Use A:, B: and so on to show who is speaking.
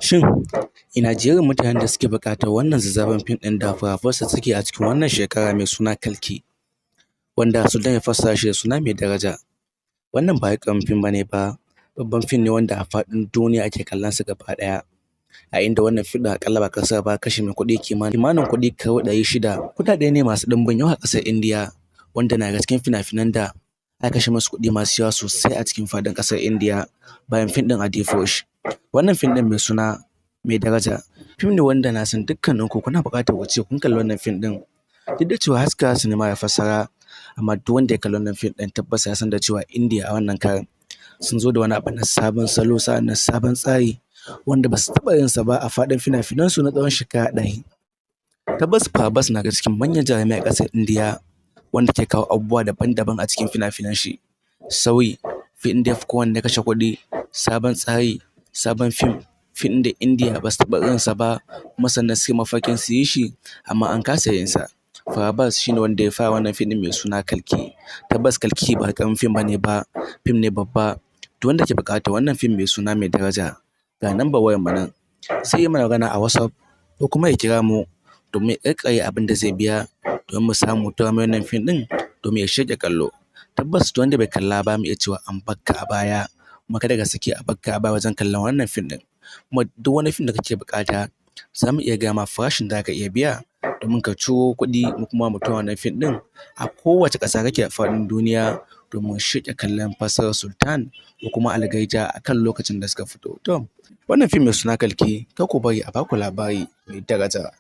A: Shin ina jerin mutanen da suke buƙatar wannan zazzaban fim ɗin da firafarsa suke a cikin wannan shekara mai suna Kalki, wanda Sudan ya fassara shi da suna mai daraja. Wannan ba ƙaramin fim bane ba, babban fim ne wanda a faɗin duniya ake kallon sa gaba ɗaya. A inda wannan fim ɗin aƙalla ba ƙasara ba kashe mai kuɗi kimanin kuɗi karo 600. Kuɗaɗe ne masu ɗimbin yawa a ƙasar Indiya, wanda na daga cikin fina-finan da aka kashe masu kuɗi masu yawa sosai a cikin faɗin ƙasar Indiya bayan fim ɗin Adi Purush. Wannan fim ɗin mai suna mai daraja fim ne wanda na san dukkaninku kuna buƙatar ku ce kun kalli wannan fim ɗin. Duk da cewa haska sinima ya fassara, amma duk wanda ya kalli wannan fim ɗin tabbas ya san da cewa Indiya a wannan karon sun zo da wani abu na sabon salo na sabon tsari wanda ba su taɓa yin sa ba a faɗin fina-finansu na tsawon shekara 100. Tabbas Farbaz na daga cikin manyan jarumai a ƙasar Indiya wanda ke kawo abubuwa daban-daban a cikin fina-finan shi. Sauyi, fim da ya fi kowanne kashe kuɗi, sabon tsari, sabon fim ɗin da Indiya ba su taɓa irin sa ba, kuma sannan suke mafarkin su yi shi amma an kasa yin sa. Farbaz shine wanda ya fara wannan fim ɗin mai suna Kalki. Tabbas Kalki ba ƙaramin fim bane ba, fim ne babba. Duk wanda ke buƙatar wannan fim mai suna mai daraja, ga number wayar mu nan, sai ya mana magana a WhatsApp ko kuma ya kira mu domin ya ƙirƙire abin da zai biya domin mu samu tura mai wannan fim ɗin domin ya shirya kallo. Tabbas duk wanda bai kalla ba mu iya cewa an bakka a baya, kuma kada ka sake a bakka a baya wajen kallon wannan fim ɗin. Kuma duk wani fim da kake buƙata za mu iya gaya ma farashin da za ka iya biya domin ka ciro kuɗi mu kuma mu tura wannan fim ɗin a kowace ƙasa kake a faɗin duniya domin shirya kallon fassarar Sultan ko kuma Algaita a kan lokacin da suka fito. To wannan fim mai suna Kalki kar ku bari a baku labari mai daraja.